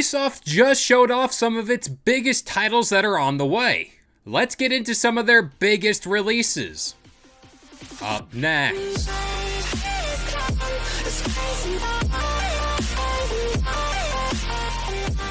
Ubisoft just showed off some of its biggest titles that are on the way. Let's get into some of their biggest releases. Up next.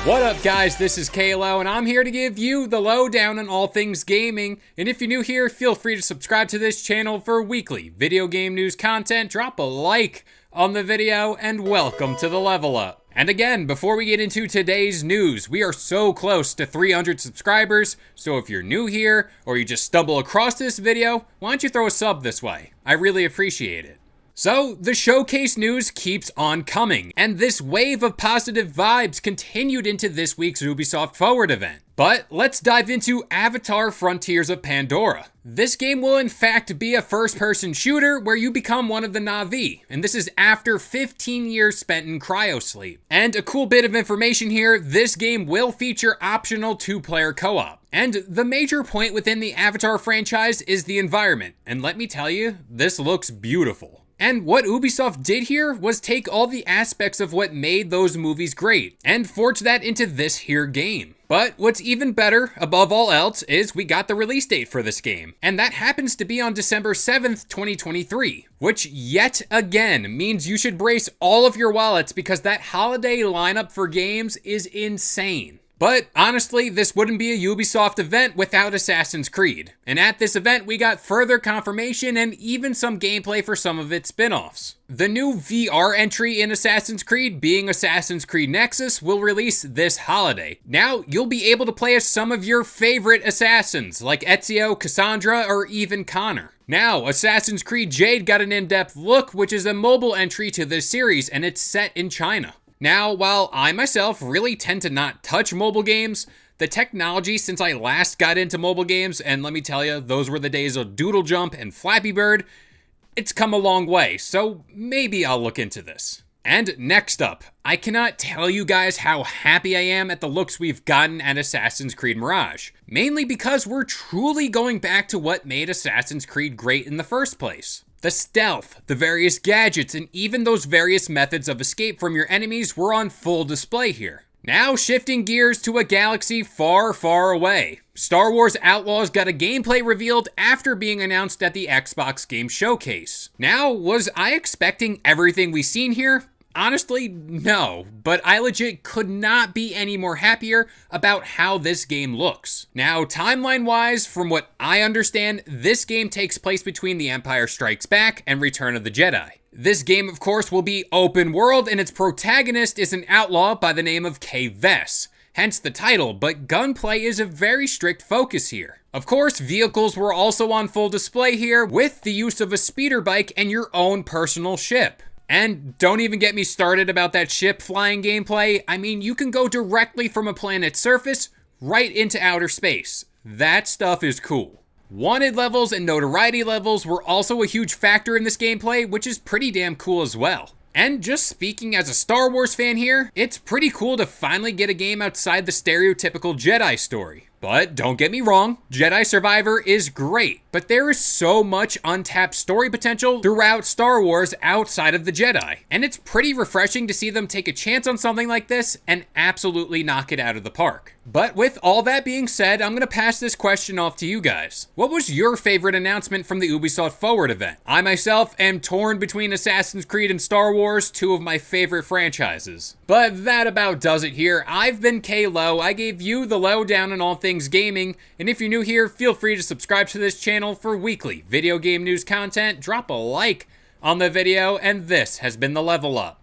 What up guys, this is Kalo and I'm here to give you the lowdown on all things gaming. And if you're new here, feel free to subscribe to this channel for weekly video game news content. Drop a like on the video and welcome to the Level Up. And again, before we get into today's news, we are so close to 300 subscribers, so if you're new here or you just stumble across this video, why don't you throw a sub this way? I really appreciate it. So, the showcase news keeps on coming, and this wave of positive vibes continued into this week's Ubisoft Forward Event. But let's dive into Avatar: Frontiers of Pandora. This game will in fact be a first-person shooter where you become one of the Na'vi, and this is after 15 years spent in cryosleep. And a cool bit of information here, this game will feature optional 2-player co-op. And the major point within the Avatar franchise is the environment, and let me tell you, this looks beautiful. And what Ubisoft did here was take all the aspects of what made those movies great and forge that into this here game. But what's even better, above all else, is we got the release date for this game. And that happens to be on December 7th, 2023, which yet again means you should brace all of your wallets because that holiday lineup for games is insane. But honestly, this wouldn't be a Ubisoft event without Assassin's Creed. And at this event, we got further confirmation and even some gameplay for some of its spin-offs. The new VR entry in Assassin's Creed, being Assassin's Creed Nexus, will release this holiday. Now, you'll be able to play as some of your favorite assassins, like Ezio, Cassandra, or even Connor. Now, Assassin's Creed Jade got an in-depth look, which is a mobile entry to this series, and it's set in China. Now, while I myself really tend to not touch mobile games, the technology since I last got into mobile games, and let me tell you, those were the days of Doodle Jump and Flappy Bird, it's come a long way, so maybe I'll look into this. And next up, I cannot tell you guys how happy I am at the looks we've gotten at Assassin's Creed Mirage, mainly because we're truly going back to what made Assassin's Creed great in the first place. The stealth, the various gadgets, and even those various methods of escape from your enemies were on full display here. Now shifting gears to a galaxy far, far away. Star Wars Outlaws got a gameplay revealed after being announced at the Xbox Game Showcase. Now, was I expecting everything we've seen here? Honestly, no, but I legit could not be any more happier about how this game looks. Now, timeline-wise, from what I understand, this game takes place between The Empire Strikes Back and Return of the Jedi. This game, of course, will be open world, and its protagonist is an outlaw by the name of Kay Vess. Hence the title, but gunplay is a very strict focus here. Of course, vehicles were also on full display here, with the use of a speeder bike and your own personal ship. And don't even get me started about that ship flying gameplay. I mean, you can go directly from a planet's surface right into outer space. That stuff is cool. Wanted levels and notoriety levels were also a huge factor in this gameplay, which is pretty damn cool as well. And just speaking as a Star Wars fan here, it's pretty cool to finally get a game outside the stereotypical Jedi story. But don't get me wrong, Jedi Survivor is great, but there is so much untapped story potential throughout Star Wars outside of the Jedi. And it's pretty refreshing to see them take a chance on something like this and absolutely knock it out of the park. But with all that being said, I'm going to pass this question off to you guys. What was your favorite announcement from the Ubisoft Forward event? I myself am torn between Assassin's Creed and Star Wars, two of my favorite franchises. But that about does it here. I've been Kalo. I gave you the lowdown on all things gaming, and if you're new here, feel free to subscribe to this channel for weekly video game news content. Drop a like on the video, and this has been the Level Up.